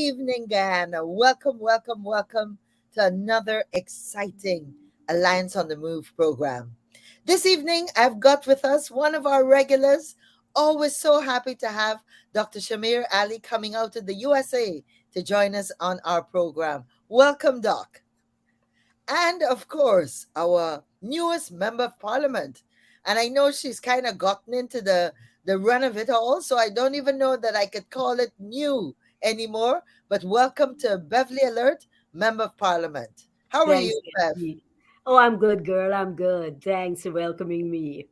evening, Guyana. Welcome, welcome, welcome to another exciting Alliance on the Move program. This evening, I've got with us one of our regulars. Always so happy to have Dr. Shamir Ali coming out of the USA to join us on our program. Welcome, Doc. And of course, our newest member of parliament. And I know she's kind of gotten into the run of it all, so I don't even know that I could call it new anymore. But welcome to Beverly Alert, Member of Parliament. How are Thanks, you, Bev? Kathy. Oh, I'm good, girl. I'm good. Thanks for welcoming me.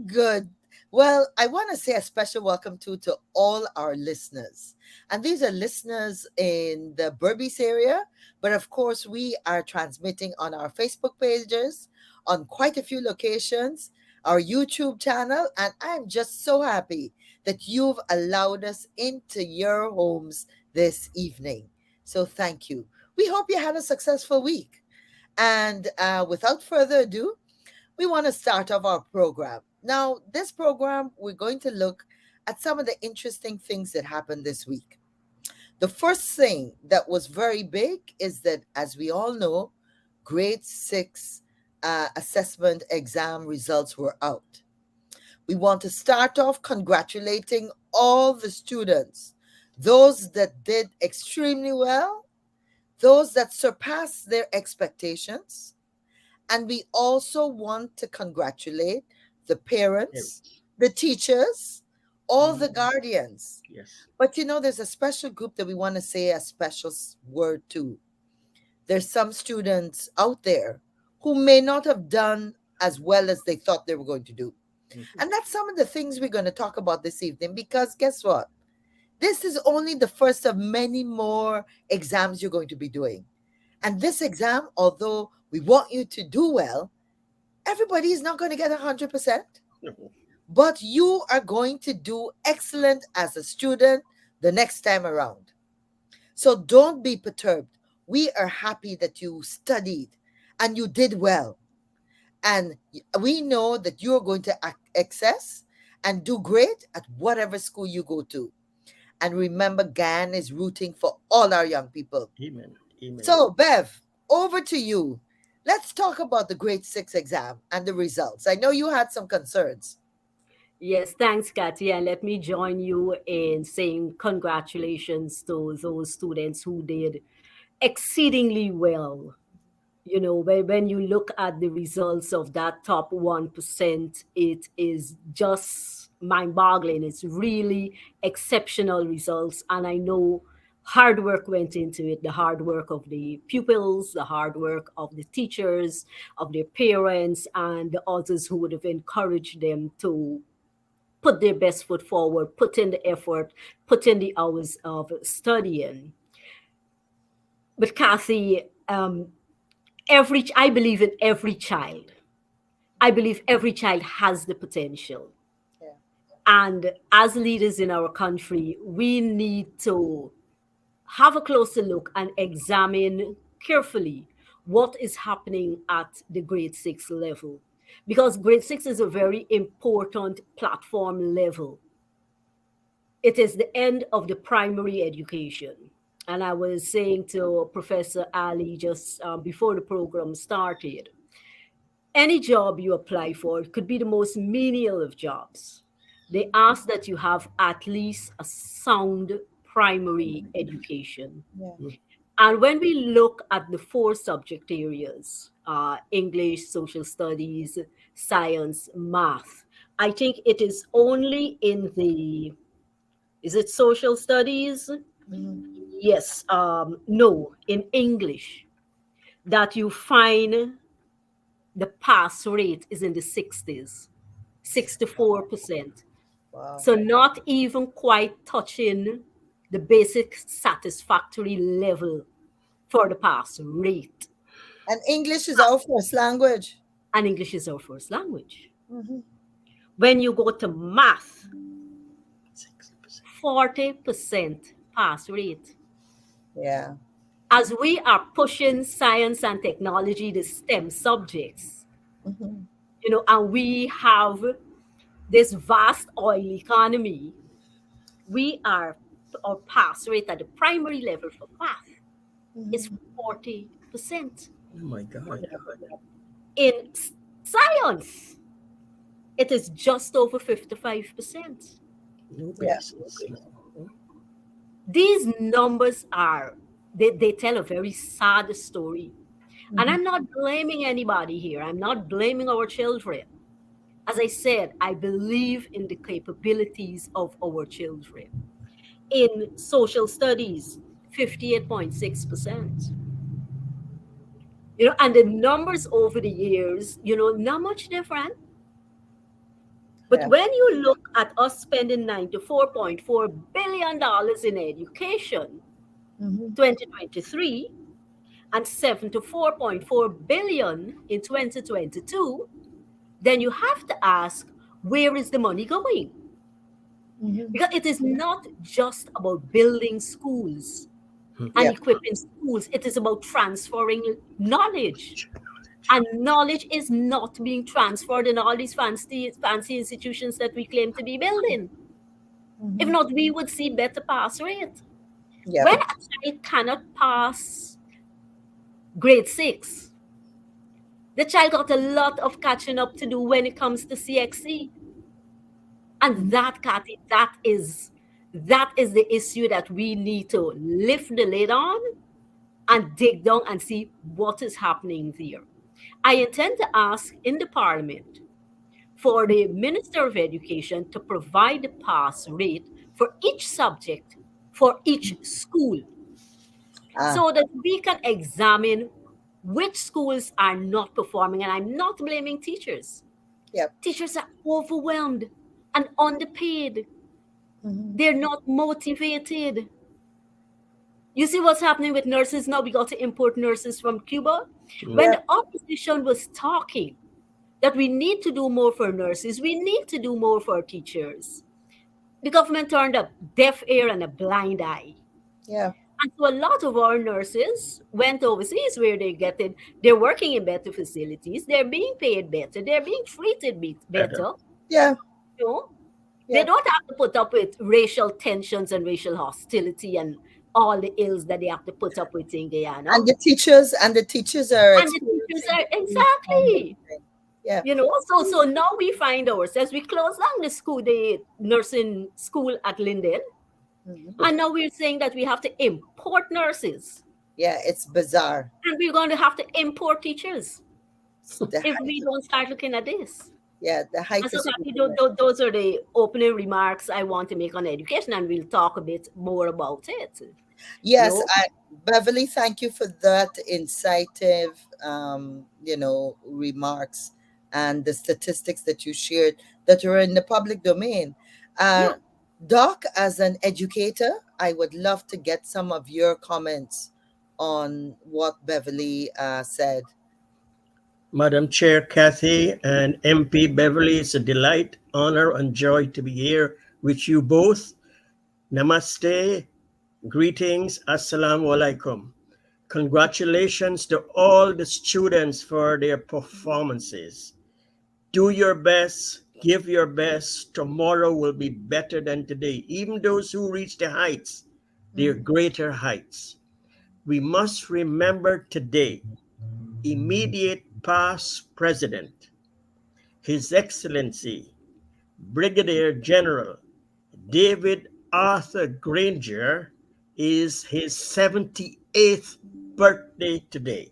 Good. Well, I want to say a special welcome to all our listeners. And these are listeners in the Berbice area, but of course, we are transmitting on our Facebook pages, on quite a few locations, our YouTube channel, and I'm just so happy that you've allowed us into your homes this evening. So thank you. We hope you had a successful week. And without further ado, we want to start off our program. Now, this program, we're going to look at some of the interesting things that happened this week. The first thing that was very big is that, as we all know, grade six assessment exam results were out. We want to start off congratulating all the students, those that did extremely well, those that surpassed their expectations, and we also want to congratulate the parents, Parents. the teachers, all the Mhm. guardians. Yes. But there's a special group that we want to say a special word to. There's some students out there who may not have done as well as they thought they were going to do. Mhm. And that's some of the things we're going to talk about this evening because guess what? This is only the first of many more exams you're going to be doing. And this exam, although we want you to do well, everybody is not going to get 100%, No. but you are going to do excellent as a student the next time around. So don't be perturbed. We are happy that you studied and you did well. And we know that you're going to access and do great at whatever school you go to. And remember, GAN is rooting for all our young people. Amen. Amen. So, Bev, over to you. Let's talk about the grade six exam and the results. I know you had some concerns. Yes, thanks, Kathy. And let me join you in saying congratulations to those students who did exceedingly well. When you look at the results of that top 1%, it is just mind-boggling. It's really exceptional results, and I know hard work went into it. The hard work of the pupils, the hard work of the teachers, of their parents, and the others who would have encouraged them to put their best foot forward, put in the effort, put in the hours of studying. But Kathy, I believe in every child. I believe every child has the potential. Yeah. And as leaders in our country, we need to have a closer look and examine carefully what is happening at the grade six level. Because grade six is a very important platform level. It is the end of the primary education. And I was saying to Professor Ali just before the program started, any job you apply for, it could be the most menial of jobs. They ask that you have at least a sound primary education. Yeah. Mm. And when we look at the four subject areas, English, social studies, science, math, I think it is only in is it social studies? Mhm. Yes, no, in English, that you find the pass rate is in the 60s, 64%. Wow. So not even quite touching the basic satisfactory level for the pass rate. And English is our first language. And English is our first language. Mhm. When you go to math, 60%. 40% pass rate. Yeah. As we are pushing science and technology, the STEM subjects, Mhm. and we have this vast oil economy, we are or pass rate at the primary level for math is Mhm. 40%. Oh my God. In science, it is just over 55%. No Yeah. basis. No. These numbers they tell a very sad story. And Mhm. I'm not blaming anybody here. I'm not blaming our children. As I said, I believe in the capabilities of our children. In social studies, 58.6%. And the numbers over the years, not much different. But Yeah. when you look at us spending $94.4 billion in education, Mhm. 2023, and 74.4 billion in 2022, then you have to ask, where is the money going? Mhm. Because it is not just about building schools and Yeah. equipping schools, it is about transferring knowledge. And knowledge is not being transferred in all these fancy institutions that we claim to be building. If Mhm. not, we would see better pass rate. Yeah. When a child cannot pass grade 6, the child got a lot of catching up to do when it comes to CXC. And Mhm. that, Kathy, that is the issue that we need to lift the lid on and dig down and see what is happening there. I intend to ask in the parliament for the Minister of Education to provide the pass rate for each subject for each school Ah. so that we can examine which schools are not performing. And I'm not blaming teachers. Yeah. Teachers are overwhelmed and underpaid. Mhm. They're not motivated. You see what's happening with nurses now? We got to import nurses from Cuba. When Yeah. the opposition was talking that we need to do more for nurses, we need to do more for teachers, the government turned a deaf ear and a blind eye. Yeah. And so a lot of our nurses went overseas where they're working in better facilities, they're being paid better, they're being treated Better. better. Yeah. You know, they Yeah. don't have to put up with racial tensions and racial hostility and all the ills that they have to put up with in Guyana. And the teachers are And the teachers experiencing are the same kind of exactly, thing. Yeah. so now we find ourselves, we close down the nursing school at Linden, Mhm. and now we're saying that we have to import nurses, Yeah. It's bizarre. and we're going to have to import teachers It's the if height we of, don't start looking at this. yeah, the height And of so, Kathy, scrutiny. those are the opening remarks I want to make on education, and we'll talk a bit more about it. You Yes, know, Beverly, thank you for that incisive, remarks and the statistics that you shared that are in the public domain. Uh, yeah. Doc, as an educator, I would love to get some of your comments on what Beverly said. Madam Chair Kathy and MP Beverly, it's a delight, honor, and joy to be here with you both. Namaste, greetings, assalamu alaikum. Congratulations to all the students for their performances. Do your best, give your best. Tomorrow will be better than today. Even those who reach the heights, their Mhm. greater heights. We must remember today, immediate past president, His Excellency, Brigadier General David Arthur Granger, is his 78th birthday today.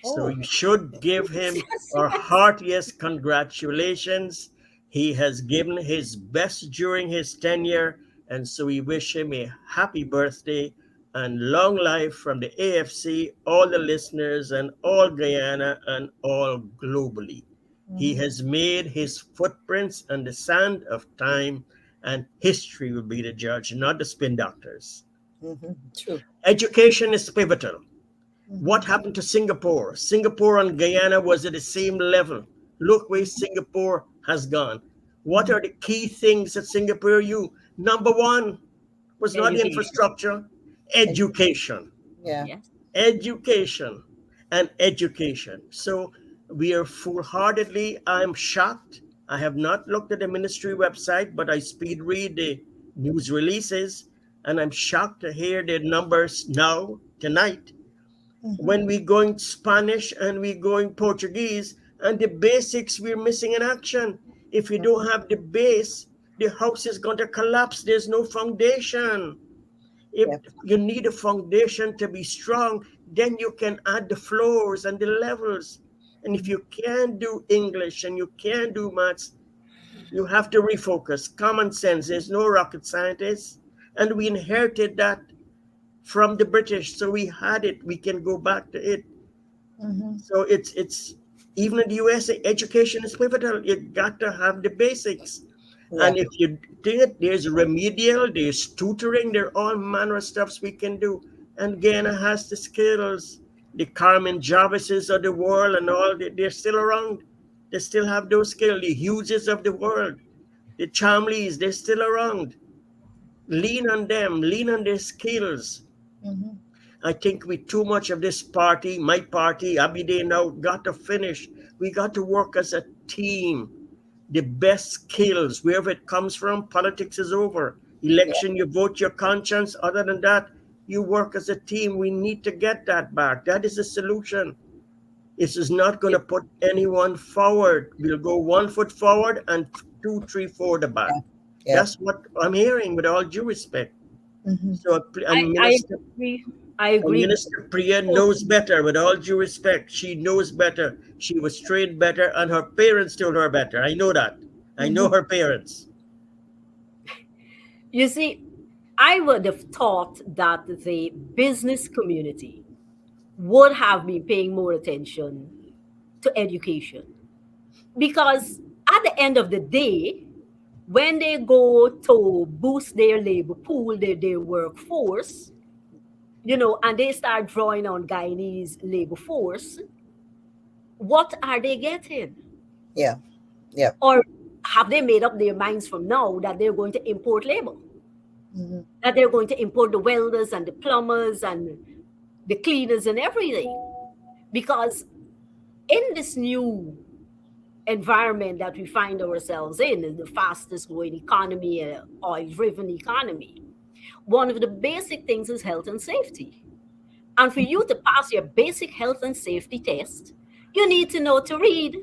So Oh, you should give him Yes, our yes. heartiest congratulations. He has given his best during his tenure, and so we wish him a happy birthday and long life from the AFC, all the listeners, and all Guyana and all globally. He hmm, has made his footprints on the sand of time, and history will be the judge, not the spin doctors. true. Education is pivotal. Hmm. What happened to Singapore? Singapore and Guyana was at the same level. Look where Singapore has gone. What Hmm. are the key things that Singapore you? Number one was not the Education. infrastructure, And education, yeah. Yes. education, and education. So we are full-heartedly. I'm shocked. I have not looked at the ministry website, but I speed read the news releases, And I'm shocked to hear the numbers now, tonight, Mm-hmm. when we going Spanish and we going Portuguese, and the basics we're missing in action. If you don't have the base, the house is going to collapse. There's no foundation. If Yep. you need a foundation to be strong, then you can add the floors and the levels. And if Mm-hmm. you can do English and you can do maths, you have to refocus. Common sense. There's no rocket scientists. And we inherited that from the British. So we had it. We can go back to it. Mm-hmm. So it's even in the USA, education is pivotal. You got to have the basics. Yeah. And if you do it, there's remedial, there's tutoring, there are all manner of stuffs we can do. And Ghana has the skills. The Carmen Jarvises of the world and all, they're still around. They still have those skills. The Hugheses of the world, the Chamleys, they're still around. Lean on them, lean on their skills. Mm-hmm. I think with too much of this party, my party, Abide now, got to finish. We got to work as a team. The best skills, wherever it comes from, politics is over. Yeah. Election, you vote your conscience. Other than that, you work as a team. We need to get that back. That is the solution. This is not going to put anyone forward. We'll go 1 foot forward and two, three, four the back. Yeah. Yeah. That's what I'm hearing with all due respect. Mm-hmm. So, and I Minister agree. I and agree. Minister Priya knows better, with all due respect. She knows better. She was trained better, and her parents told her better. I know that. I know Mm-hmm. her parents. You see, I would have thought that the business community would have been paying more attention to education because at the end of the day, when they go to boost their labor pool, their workforce, and they start drawing on Guyanese labor force, what are they getting? Yeah. Yeah. Or have they made up their minds from now that they're going to import labor? Mm-hmm. That they're going to import the welders and the plumbers and the cleaners and everything? Because in this new environment that we find ourselves in the fastest growing economy, oil driven economy, one of the basic things is health and safety. And for you to pass your basic health and safety test, you need to know to read.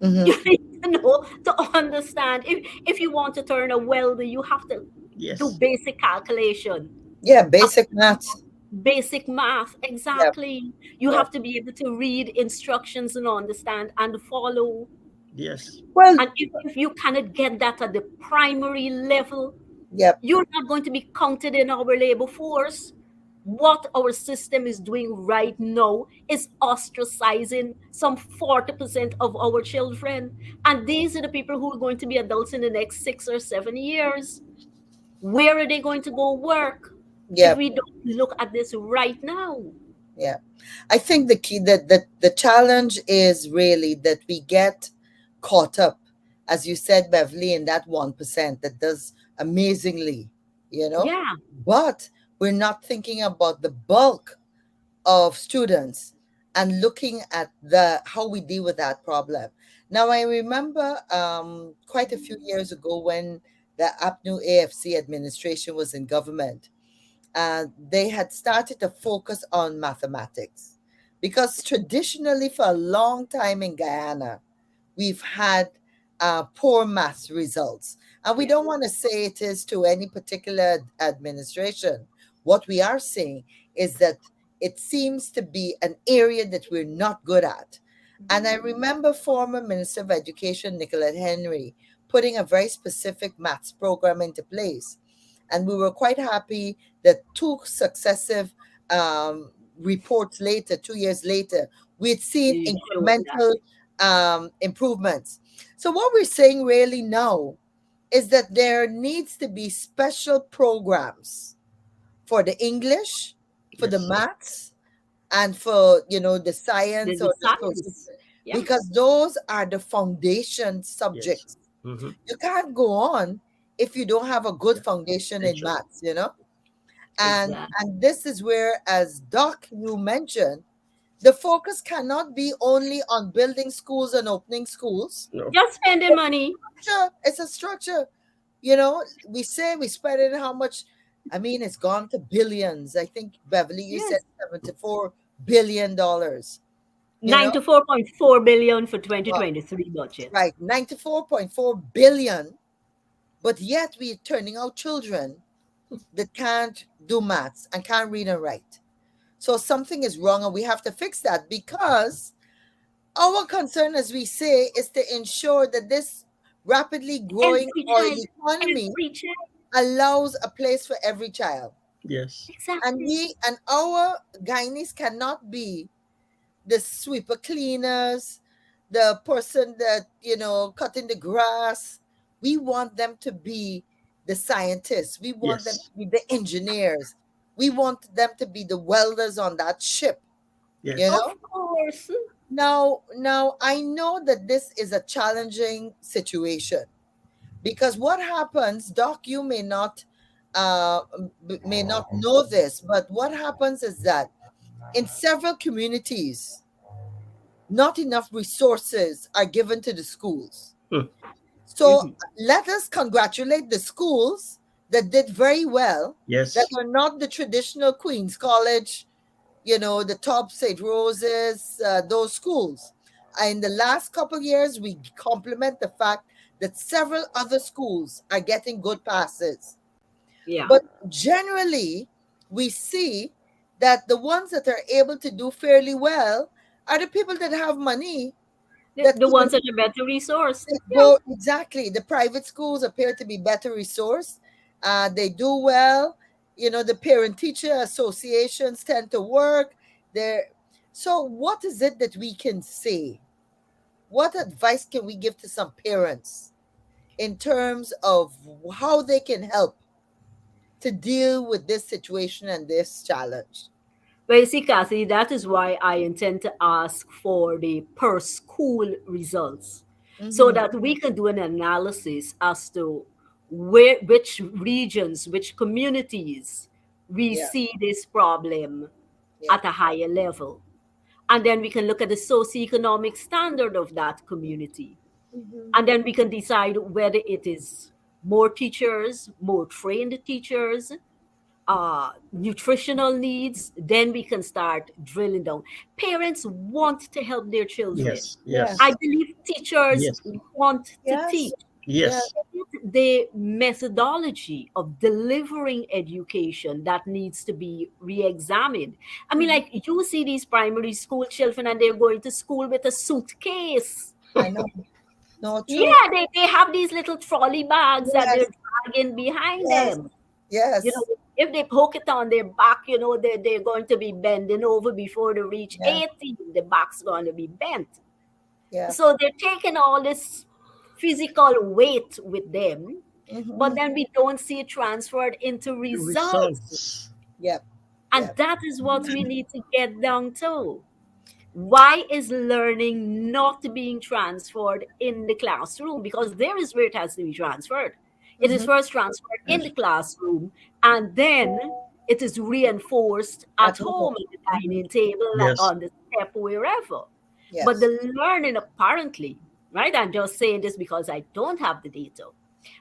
Mm-hmm. You need to know to understand. If you want to turn a welder, you have to do Yes, basic calculation, Yeah. uh, Basic maths. basic math. Yeah. Exactly. You Yeah. have to be able to read instructions and understand and follow. yes, Well. And if you cannot get that at the primary level, Yeah. you're not going to be counted in our labor force. What our system is doing right now is ostracizing some 40% of our children. And these are the people who are going to be adults in the next 6 or 7 years. Where are they going to go work if Yeah. we don't look at this right now? Yeah. I think the key that the challenge is really that we get caught up, as you said, Beverly, in that 1% that does amazingly, you know, Yeah, but we're not thinking about the bulk of students and looking at the how we deal with that problem. Now, I remember quite a few years ago when the APNU AFC administration was in government, they had started to focus on mathematics because traditionally, for a long time in Guyana, we've had poor math results. And we yeah, don't want to say it is to any particular administration. What we are saying is that it seems to be an area that we're not good at. And I remember former Minister of Education, Nicolette Henry, putting a very specific maths program into place. And we were quite happy that two successive reports later, 2 years later, we had seen you showed that. incremental improvements. So, what we're saying really now is that there needs to be special programs for the English, for the yes, maths, and for the The, science the or the social, science. Yeah, because those are the foundation yes. subjects. Mm-hmm. You can't go on if you don't have a good Yeah, foundation in essential. maths. and exactly. and this is where, as Doc you mentioned, the focus cannot be only on building schools and opening schools. No, Just spending money. Sure, it's a structure. We say we spend it how much I mean, it's gone to billions. I think, Beverly, you said Yes. $74 billion. You know, 94.4 billion for well, 2023 budget. right, 94.4 billion, but yet we're turning out children that can't do maths and can't read and write. So something is wrong, and we have to fix that, because our concern, as we say, is to ensure that this rapidly growing Every oil child, economy every child. allows a place for every child. Yes. And Exactly. we and our gynaes cannot be the sweeper cleaners, the person that, cutting the grass. We want them to be the scientists. We want them Yes. to be the engineers. We want them to be the welders on that ship, you Yes. know? Of course. Now I know that this is a challenging situation, because what happens, Doc, you uh, may not know this, but what happens is that in several communities, not enough resources are given to the schools. Hmm. So Mhm. let us congratulate the schools that did very well, that Yes. are not the traditional Queen's College, the top St. Rose's, those schools. In the last couple years, we compliment the fact that several other schools are getting good passes. Yeah. But generally, we see that the ones that are able to do fairly well are the people that have money, that The ones can that are better resourced. Yeah. go. Exactly. The private schools appear to be better resourced. They do well. The parent teacher associations tend to work there. So, what is it that we can say? What advice can we give to some parents in terms of how they can help to deal with this situation and this challenge? Well, you see, Kathy, that is why I intend to ask for the per school results so Mm-hmm. that we can do an analysis as to which regions, which communities we Yeah. see this problem Yeah. at a higher level. And then we can look at the socioeconomic standard of that community. Mm-hmm. And then we can decide whether it is more teachers, more trained teachers, nutritional needs. Then we can start drilling down. Parents want to help their children. Yes. Yeah. I Yes. believe teachers Yes. want to Yes. teach. Yeah. Yes. The methodology of delivering education that needs to be re-examined. I mean, Mhm. like, you see these primary school children and they're going to school with a suitcase. I know. No, true. Yeah, they have these little trolley bags that they're Yes. dragging behind Yes. them. You know, Yes. if they poke it on their back, they're going to be bending over before they reach Yeah. 18. The back's going to be bent. Yeah. So they're taking all this physical weight with them, but Mm-hmm. then we don't see it transferred into The results. results. Yep. And Yep. that is what we need to get down to. Why is learning not being transferred in the classroom? Because there is where it has to be transferred. It is Mm-hmm. first transferred in the classroom, and then it is reinforced At at home. home, at the Mm-hmm. dining table, Yes. on the step, wherever. But Yes. the learning, apparently, right? I'm just saying this because I don't have the data.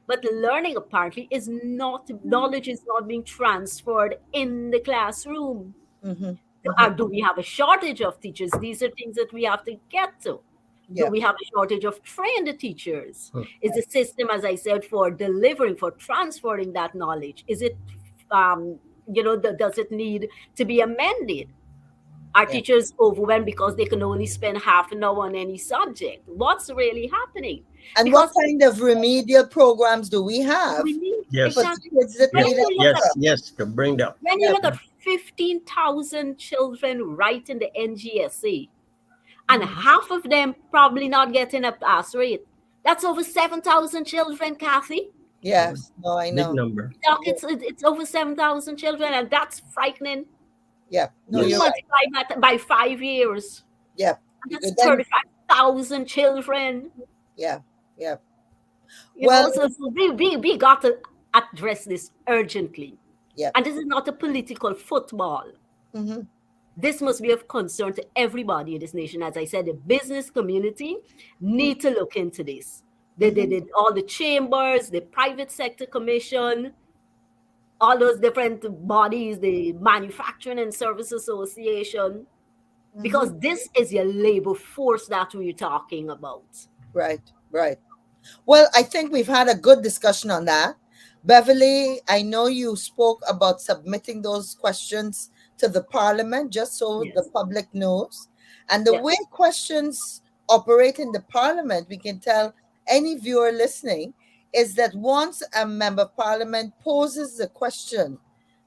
But the learning apparently is not, knowledge is not being transferred in the classroom. Mm-hmm. Mm-hmm. Do we have a shortage of teachers? These are things that we have to get to. Do Yep. we have a shortage of trained teachers? Hmm. Is the system, as I said, for delivering, for transferring that knowledge, is it, does it need to be amended? Are Yeah. teachers overwhelmed because they can only spend half an hour on any subject? What's really happening? And what Because kind of remedial programs do we have we need, for Yes. exactly, kids that when need Yes. you look at extra? Yes. Yes. To bring up. when you Yeah. look at 15,000 children writing the NGSA, and Mm-hmm. half of them probably not getting a pass rate. That's over 7,000 children, Kathy. Yes. No, I Big know. number. Doc, it's over 7,000 children, and that's frightening. Yep. No, You you're Yes. right. multiply that by 5 years, Yep. and Because that's then, 35,000 children. yeah. Yep. You Well, know, so we got to address this urgently. yep. And this is not a political football. Mm-hmm. This must be of concern to everybody in this nation. As I said, the business community need to look into this. Mm-hmm. All the chambers, the private sector commission, all those different bodies, the Manufacturing and Service Association, Hmm. because this is your labor force that we're talking about. Right, right. Well, I think we've had a good discussion on that. Beverly, I know you spoke about submitting those questions to the parliament just so the Yes. public knows. And the way Yes. questions operate in the parliament, we can tell any viewer listening, is that once a member of parliament poses the question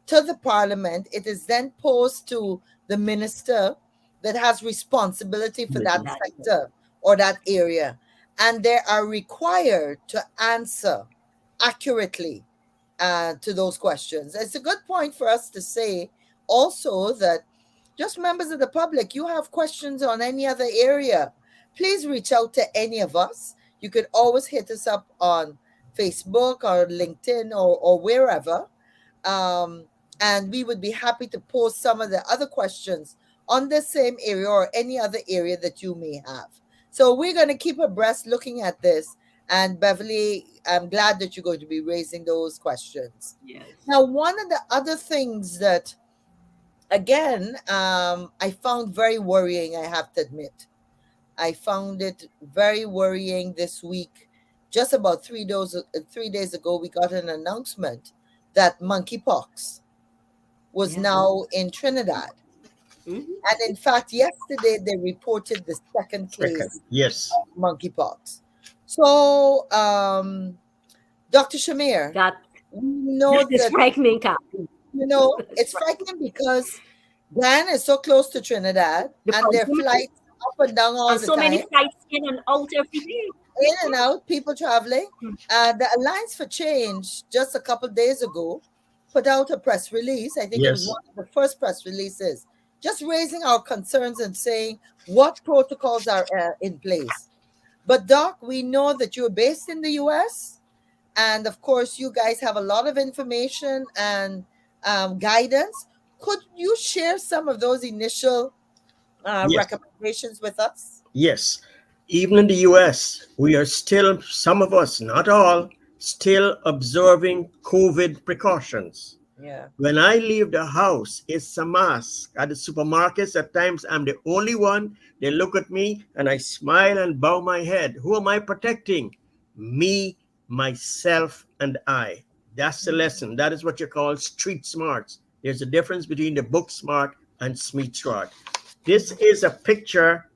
to the parliament, it is then posed to the minister that has responsibility for that That's right. sector or that area, and they are required to answer accurately to those questions. It's a good point for us to say also that just members of the public, you have questions on any other area, please reach out to any of us. You could always hit us up on Facebook or LinkedIn or wherever. Um, and we would be happy to post some of the other questions on the same area or any other area that you may have. So we're going to keep abreast looking at this. And Beverly, I'm glad that you're going to be raising those questions. Yes. Now, one of the other things that, again, I found very worrying, I have to admit, I found it very worrying this week. Just about 3 days ago, we got an announcement that monkeypox was Yeah. now in Trinidad. Hmm. And in fact, yesterday they reported the second Second, case yes, of monkeypox. So, Dr. Shamir, That we know that is that, frightening, Kathy. it's It's frightening because Guyana is so close to Trinidad the and their proximity, flights up and down all and the so many time, flights in and out every day. in and out, people traveling. The Alliance for Change just a couple days ago put out a press release. I think it was yes, one of the first press releases, just raising our concerns and saying what protocols are in place. But Doc, we know that you're based in the U.S. and of course you guys have a lot of information and guidance. Could you share some of those initial yes, recommendations with us? yes. Even in the US, we are still, some of us, not all, still observing COVID precautions. Yeah. When I leave the house, it's a mask. At the supermarkets, at times I'm the only one. They look at me and I smile and bow my head. Who am I protecting? Me, myself, and I. That's the lesson. That is what you call street smarts. There's a difference between the book smart and street smart. This is a picture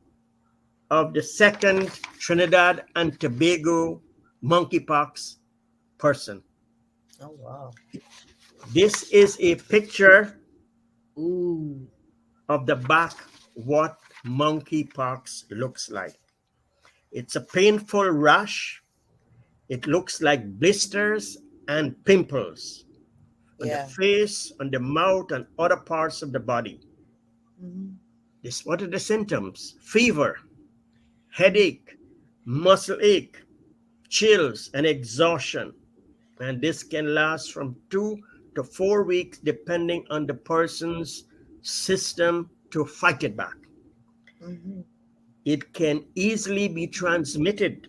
of the second Trinidad and Tobago monkeypox person. Oh wow. This is a picture Ooh. of the back what monkeypox looks like. It's a painful rash. It looks like blisters and pimples on the Yeah. face, on the mouth, and other parts of the body. Mhm. What are the symptoms? Fever, headache, muscle ache, chills, and exhaustion. And this can last from 2 to 4 weeks depending on the person's system to fight it back. Mhm. It can easily be transmitted.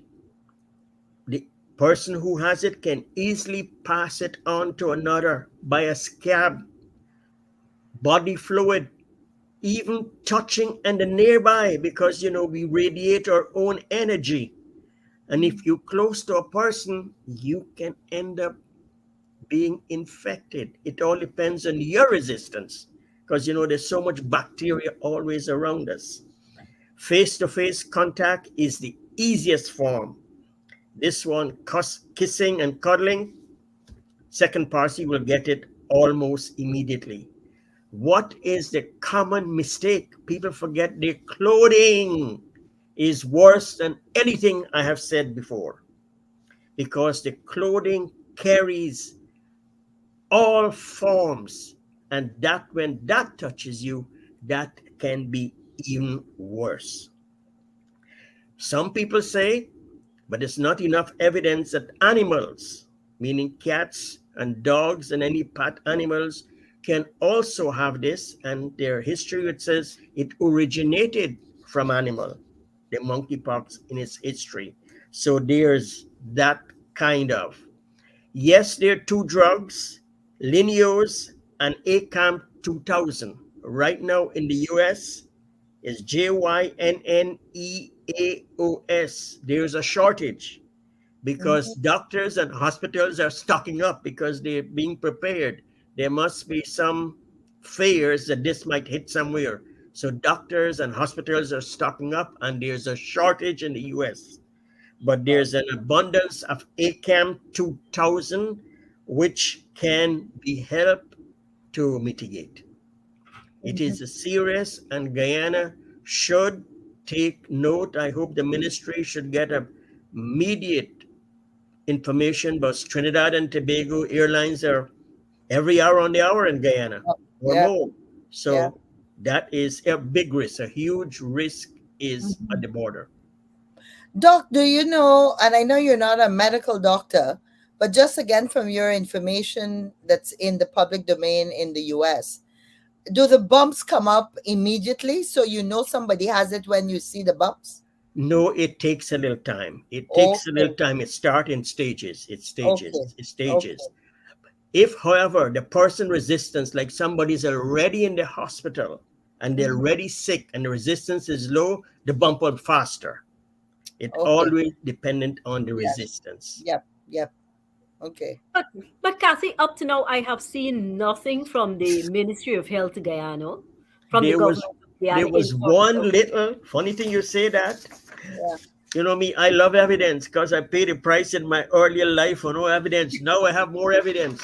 The person who has it can easily pass it on to another by a scab, body fluid, even touching and the nearby, because we radiate our own energy. And if you close to a person, you can end up being infected. It all depends on your resistance, because there's so much bacteria always around us. Face to face contact is the easiest form. This one, kissing and cuddling, second party will get it almost immediately. What is the common mistake? People forget their clothing is worse than anything I have said before, because the clothing carries all forms, and that when that touches you, that can be even worse. Some people say, but it's not enough evidence that animals, meaning cats and dogs and any pet animals, can also have this. And their history, it says it originated from animal, the monkeypox in its history. So there's that kind of. Yes, there are two drugs. Lineos and ACAM 2000. Right now in the US is JYNNEAOS. There's a shortage because Mhm. doctors and hospitals are stocking up because they're being prepared. There must be some fears that this might hit somewhere. So doctors and hospitals are stocking up, and there's a shortage in the US. But Wow. there's an abundance of ACAM 2000, which can be helped to mitigate. It Mhm. is serious, and Guyana should take note. I hope the ministry should get a immediate information, but Trinidad and Tobago Airlines are every hour on the hour in Guyana Oh, or yeah, more. yeah. So that is a big risk. A huge risk is at Mhm. the border. Doc, do you know, and I know you're not a medical doctor, but just again from your information that's in the public domain in the US, do the bumps come up immediately so you know somebody has it when you see the bumps? No, it takes a little time. It takes a little Okay, time. It starts in stages. It's stages. okay, It's okay. stages. If, however, the person resistance, like somebody's already in the hospital and they're Mhm. already sick and the resistance is low, the bump up faster. It Okay, always dependent on the yes, resistance. yep, yep, okay. But but Kathy, up to now, I have seen nothing from the Ministry of Health Guyana, from the There was government of Guyana there in was terms one of little funny thing you say that. Yeah. You know me, I love evidence because I paid a price in my earlier life for no evidence. Now I have more evidence.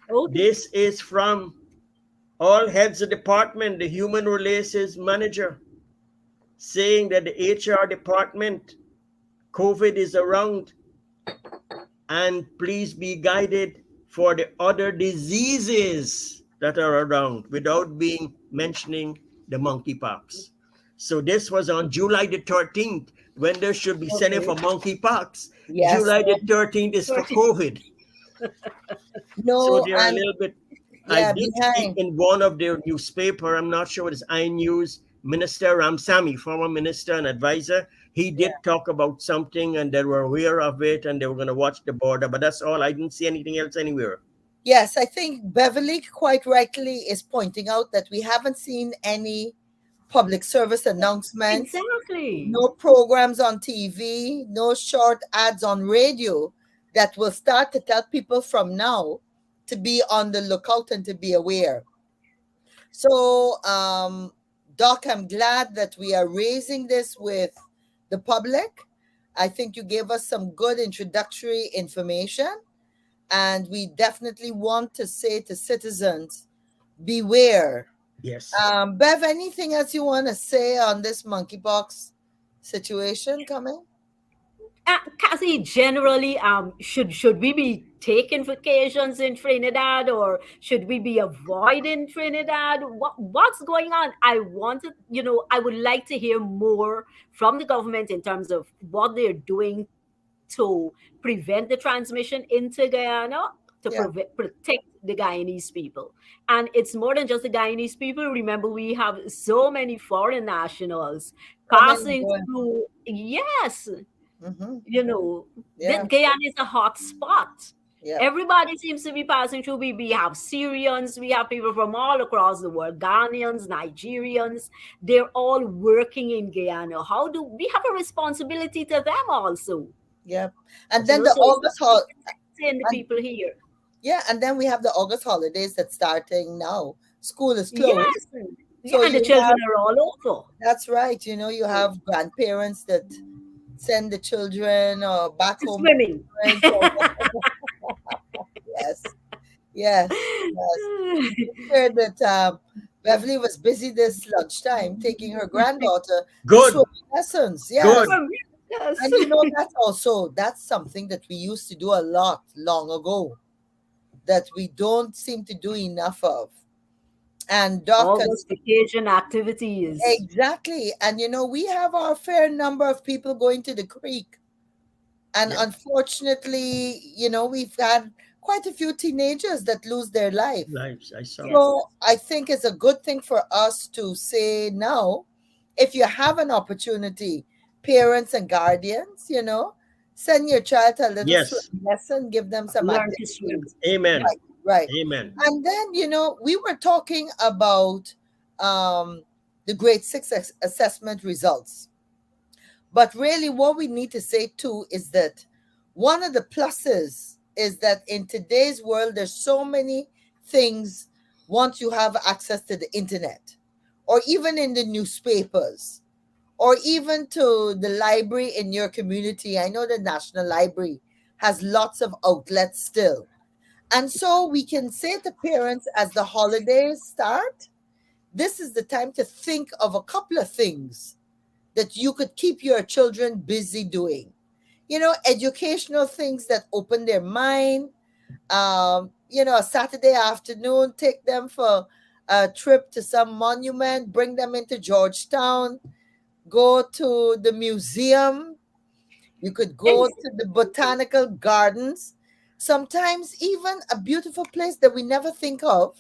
okay. This is from all heads of department, the human relations manager, saying that the HR department, COVID is around, and please be guided for the other diseases that are around without being mentioning the monkeypox. So this was on July the 13th when there should be Center Okay. for Monkeypox. Yes. July the 13th is for COVID. So No, they're a and little bit. I yeah, did see behind. in one of their newspaper, I'm not sure what it's I News, Minister Ramsamy, former minister and advisor, he Yeah. did talk about something and they were aware of it and they were going to watch the border, but that's all. I didn't see anything else anywhere. Yes, I think Beverly quite rightly is pointing out that we haven't seen any public service announcements, Exactly. no programs on TV, no short ads on radio that will start to tell people from now to be on the lookout and to be aware. So, Doc, I'm glad that we are raising this with the public. I think you gave us some good introductory information, and we definitely want to say to citizens, beware. Yes. Bev, anything else you want to say on this monkeypox situation coming? Kathy, generally, should we be taking vacations in Trinidad or should we be avoiding Trinidad? What's going on? I would like to hear more from the government in terms of what they're doing to prevent the transmission into Guyana, to Yeah, protect the Guyanese people. And it's more than just the Guyanese people. Remember, we have so many foreign nationals coming and passing going. through. Yes, Mm-hmm. you know, Yeah, that Guyana is a hot spot. yeah, Everybody seems to be passing through. We have Syrians, we have people from all across the world, Ghanaians, Nigerians. They're all working in Guyana. How do we have a responsibility to them also? yeah. And then the So it's not August hol protecting the and people here. yeah, and then we have the August holidays that's starting now. School is closed, Yes. Yeah, so and the you children have are all over. that's right. You know, you have grandparents that send the children back To home to swimming. parents. Or, yes, yes, yes. Shared that Beverly was busy this lunchtime taking her granddaughter to Good. swimming lessons. Yes, Good. Swimming, yes. and that's something that we used to do a lot long ago that we don't seem to do enough of. And Doc August vacation activities. exactly. And we have our fair number of people going to the creek. And Yeah. unfortunately, we've had quite a few teenagers that lose their life. Lives. I saw. Yes. So I think it's a good thing for us to say now, if you have an opportunity, parents and guardians, Send your child to a little Yes. swimming lesson, give them some Learn to swim. activities. Amen. Right, right. Amen. And then, we were talking about um, the grade six assessment results. But really, what we need to say too is that one of the pluses is that in today's world, there's so many things once you have access to the internet, or even in the newspapers, or even to the library in your community. I know the National Library has lots of outlets still. And so we can say to parents as the holidays start, this is the time to think of a couple of things that you could keep your children busy doing. Educational things that open their mind. A Saturday afternoon, take them for a trip to some monument, bring them into Georgetown, go to the museum. You could go Ex- to the botanical gardens. Sometimes, even a beautiful place that we never think of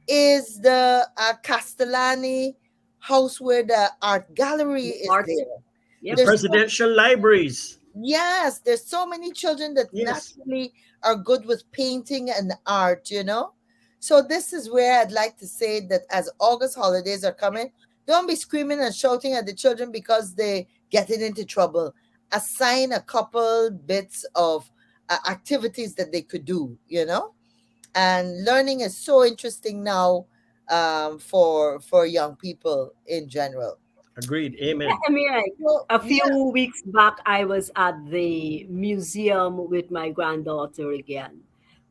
is the Castellani house where the art gallery is Art. there. The Yep. There's so presidential libraries. Yes, there's so many children that Yes. naturally are good with painting and art. So this is where I'd like to say that as August holidays are coming, don't be screaming and shouting at the children because they getting into trouble. Assign a couple bits of activities that they could do. And learning is so interesting now, for young people in general. Agreed. Yeah, Amen. I mean, like So a few yeah. weeks back, I was at the museum with my granddaughter again.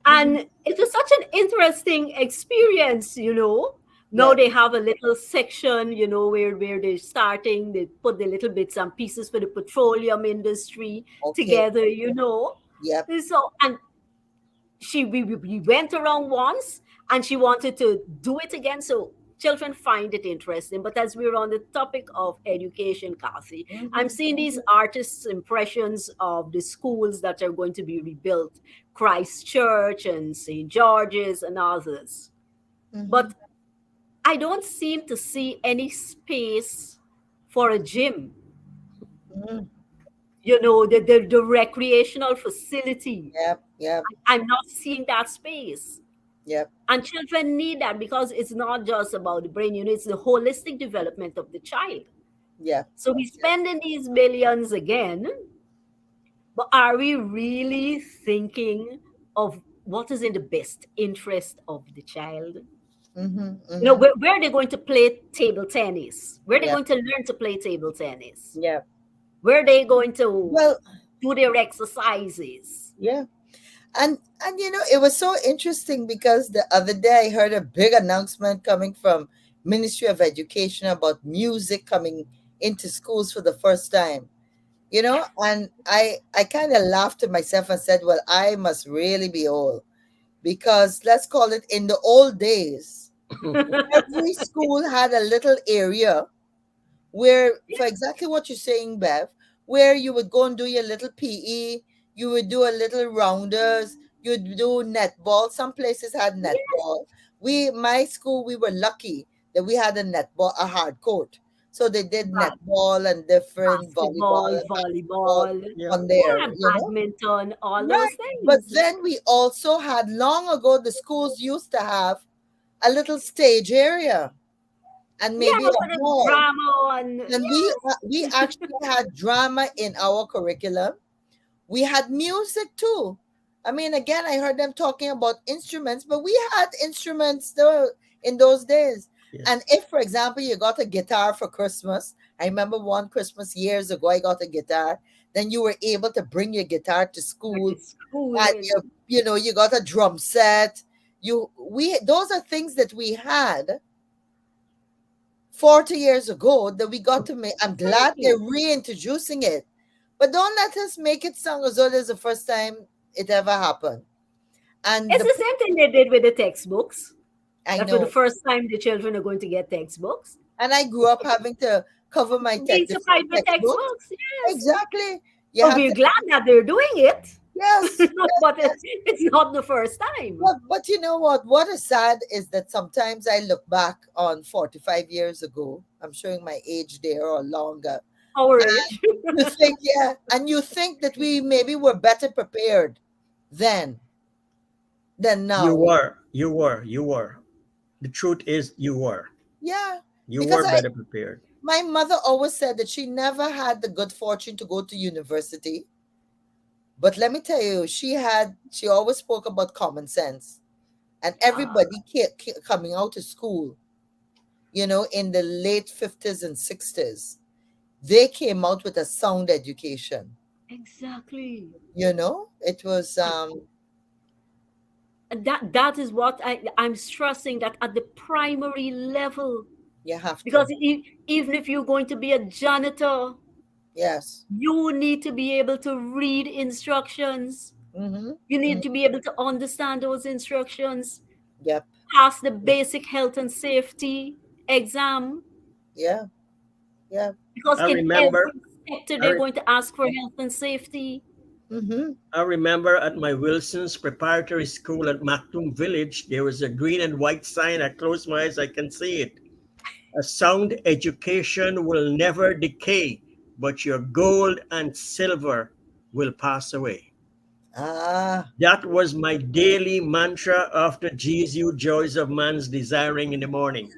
Mhm. And it was such an interesting experience. Now Yeah. they have a little section, where they're starting, they put the little bits and pieces for the petroleum industry Okay. together. Yep. So, and we went around once and she wanted to do it again, so children find it interesting. But as we're on the topic of education, Kathy, I'm Mhm. seeing these artists impressions of the schools that are going to be rebuilt, Christchurch and St. George's and others, Mhm. but I don't seem to see any space for a gym, Mhm. the recreational facility. Yep, yep, I'm not seeing that space. yep, And children need that because it's not just about the brain, it's the holistic development of the child. yep, So we yep. spend in these millions again, but are we really thinking of what is in the best interest of the child? Mhm, mhm. Where are they going to play table tennis? Where are they Yep, going to learn to play table tennis? yep. Where are they going to Well, do their exercises? yeah. And it was so interesting because the other day I heard a big announcement coming from Ministry of Education about music coming into schools for the first time. And I kind of laughed to myself and said, well, I must really be old because let's call it in the old days, every school had a little area where, for exactly what you're saying, Bev, where you would go and do your little PE, you would do a little rounders, you'd do netball. Some places had netball. My school, we were lucky that we had a netball, a hard court. So they did Right. netball and different volleyball Basketball, and basketball volleyball, Yeah. on there, yeah, badminton, all those Right. But things. then we also had, long ago, the schools used to have a little stage area and Yeah, maybe a for the hall. drama and And we yes. we actually had drama in our curriculum. We had music too. I mean, again, I heard them talking about instruments, but we had instruments though in those days. And Yes. if, for example, you got a guitar for Christmas, I remember one Christmas years ago, I got a guitar. Then you were able to bring your guitar to At school, the school and and you got a drum set. Those are things that we had 40 years ago that we got to make. I'm glad they're exactly. reintroducing it. But don't let us make it sound as though it's the first time it ever happened. And It's the same thing they did with the textbooks. I That for the know. first time the children are going to get textbooks. And I grew up having to cover my Being supplied with textbooks. textbooks, yes. Exactly. You But have we're to, glad that they're doing it. yes, yes, But yes. it's not the first time. But you know what? What is sad is that sometimes I look back on 45 years ago. I'm showing my age there or longer. Courage. You think, yeah, and you think that we maybe were better prepared then than You now. were, you were, you were. The truth is, you were. Yeah, You because were better prepared. my mother always said that she never had the good fortune to go to university. But let me tell you, she always spoke about common sense. And Ah, everybody coming out of school, in the late 50s and 60s, they came out with a sound education. exactly. It was, That is what I'm stressing, that at the primary level, you have because to. even if you're going to be a janitor, Yes. you need to be able to read instructions. Mm-hmm. You need Mm-hmm. to be able to understand those instructions, Yep. pass the basic health and safety exam, Yeah. Yeah. because I in remember, every sector I, they're re- going to ask for health and safety. Mm-hmm. I remember at my Wilson's Preparatory School at Maktoum Village, there was a green and white sign. I close my eyes, I can see it. A sound education will never decay, but your gold and silver will pass away. Ah. That was my daily mantra after GSU Joys of Man's Desiring in the morning.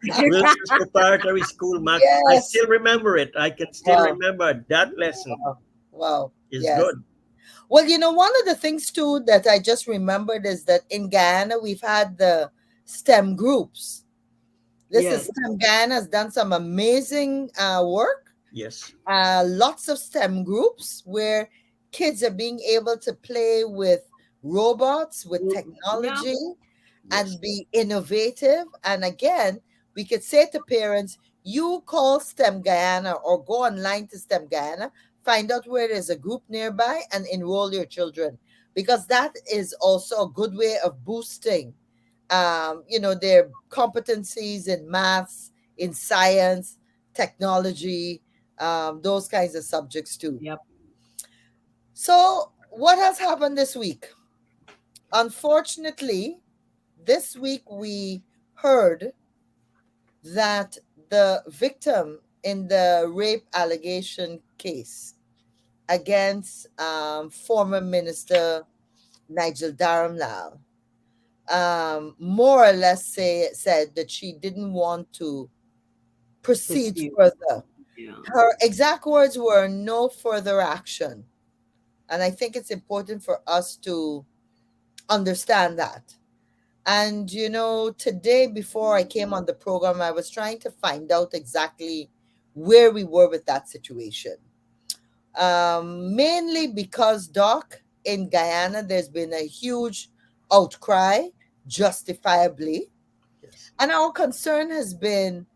Wilson's Preparatory School, I Yes. still remember it. I can still Wow. remember that lesson Wow. Wow. is Yes. good. Well, one of the things too that I just remembered is that in Guyana we've had the STEM groups. This is Yes. STEM Guyana has done some amazing work. Yes, Lots of STEM groups where kids are being able to play with robots, with Yeah. technology, yes. and be innovative. And again, we could say to parents, you call STEM Guyana or go online to STEM Guyana, find out where there's a group nearby and enroll your children, because that is also a good way of boosting their competencies in maths, in science, technology, those kinds of subjects too. Yep. So what has happened this week? Unfortunately, this week we heard that the victim in the rape allegation case against former minister Nigel Dharamlal, more or less said that she didn't want to proceed Pursue. further. Yeah. Her exact words were no further action. And I think it's important for us to understand that. And, today before I came on the program, I was trying to find out exactly where we were with that situation. Mainly because, Doc, in Guyana, there's been a huge outcry, justifiably. Yes. And our concern has been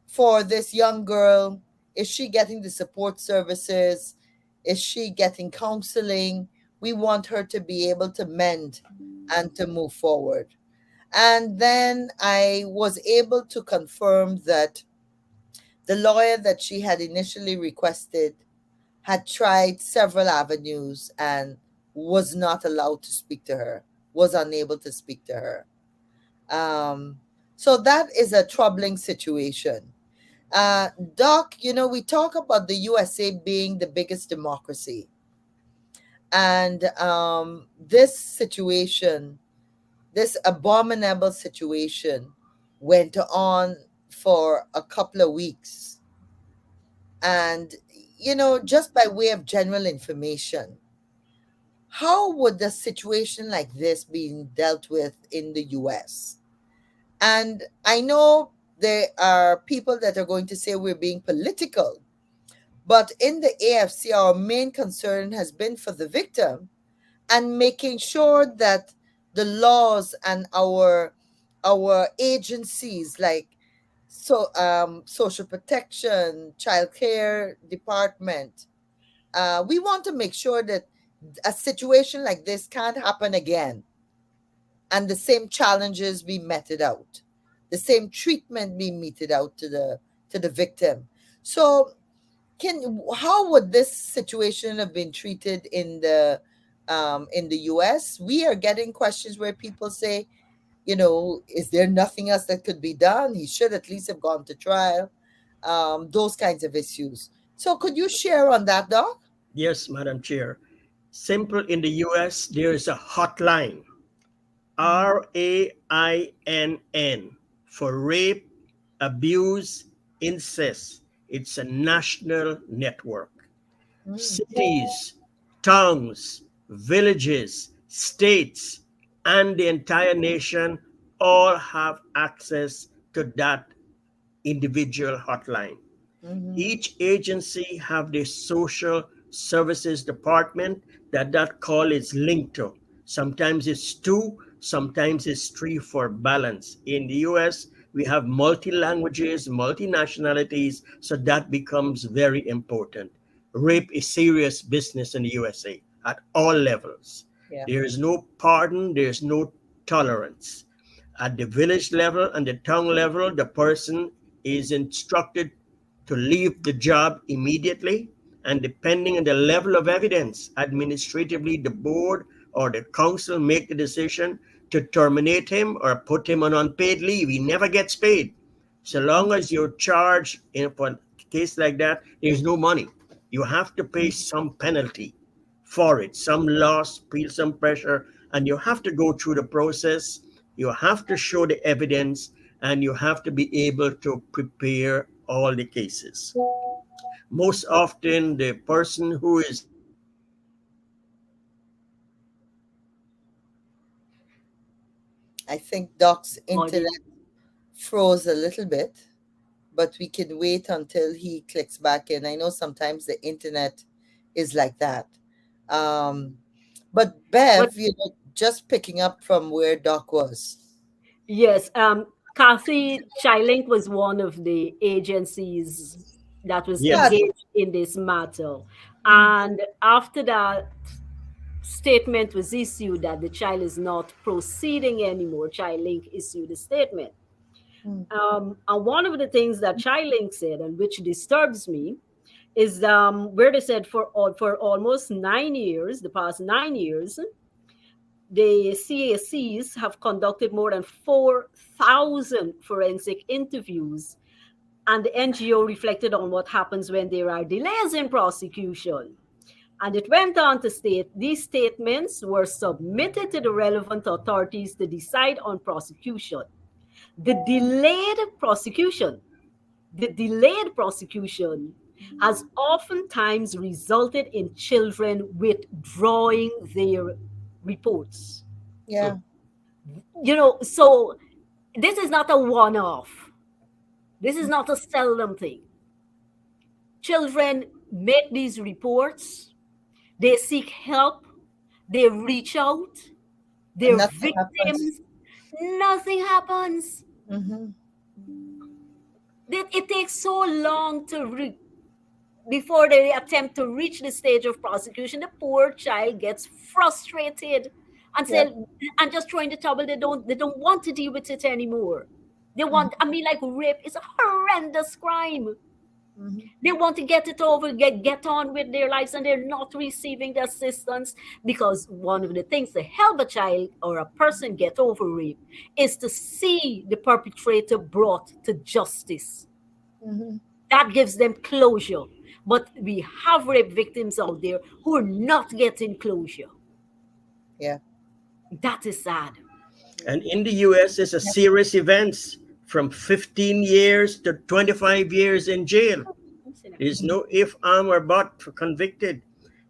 for this young girl, is she getting the support services? Is she getting counseling? We want her to be able to mend and to move forward. And then I was able to confirm that the lawyer that she had initially requested had tried several avenues and was not allowed to speak to her, was unable to speak to her. Um, so that is a troubling situation. Doc, we talk about the USA being the biggest democracy. And this situation, this abominable situation, went on for a couple of weeks. And, just by way of general information, how would a situation like this be dealt with in the US? And I know there are people that are going to say we're being political. But in the AFC, our main concern has been for the victim and making sure that the laws and our agencies like social protection, child care department, we want to make sure that a situation like this can't happen again, and the same challenges be meted out, the same treatment be meted out to the victim. So how would this situation have been treated in the US? We are getting questions where people say, is there nothing else that could be done? He should at least have gone to trial. Those kinds of issues. So could you share on that, Doc? Yes, Madam Chair. Simple, in the US, there is a hotline, Mm, RAINN, for rape, abuse, incest. It's a national network. mm, Cities, towns, villages, states, and the entire nation all have access to that individual hotline. mhm, Each agency have their social services department that call is linked to. Sometimes it's two, sometimes it's three for balance. In the US, we have multi languages, multi nationalities, so that becomes very important. Rape is serious business in the USA at all levels. yeah. There is no pardon, there is no tolerance. At the village level and the town level, the person is instructed to leave the job immediately, and depending on the level of evidence, administratively, the board or the council make the decision to terminate him or put him on unpaid leave. He never gets paid. So long as you're charged in a case like that, there's no money. You have to pay some penalty for it, some loss, feel some pressure, and you have to go through the process. You have to show the evidence, and you have to be able to prepare all the cases. Most often, the person who is I think Doc's Audio. internet froze a little bit, but we can wait until he clicks back in. I know sometimes the internet is like that. Um, but But Bev, just picking up from where Doc was. yes, Kathy Chilink was one of the agencies that was Yeah. yes, engaged in this matter. Mm, And after that statement was issued that the child is not proceeding anymore, Chilink issued a statement. mm, And one of the things that Chilink said, and which disturbs me, is where they said for almost 9 years, the past 9 years, the CACs have conducted more than 4,000 forensic interviews, and the NGO reflected on what happens when there are delays in prosecution. And it went on to state these statements were submitted to the relevant authorities to decide on prosecution. The delayed prosecution, the delayed prosecution has oftentimes resulted in children withdrawing their reports. yeah. So this is not a one off, this is not a seldom thing. Children make these reports, they seek help, they reach out, And they're nothing happens. victims, nothing happens. Mm-hmm. It takes so long before they attempt to reach the stage of prosecution. The poor child gets frustrated and Yeah. say, and just throwing the towel. They don't want to deal with it anymore. They want, Mm-hmm. like rape is a horrendous crime. Mm-hmm. They want to get it over, get on with their lives, and they're not receiving the assistance, because one of the things to help a child or a person get over rape is to see the perpetrator brought to justice. Mm-hmm. That gives them closure. But we have rape victims out there who are not getting closure. Yeah. That is sad. and in the US, it's a serious events from 15 years to 25 years in jail. There's no if, or but for convicted.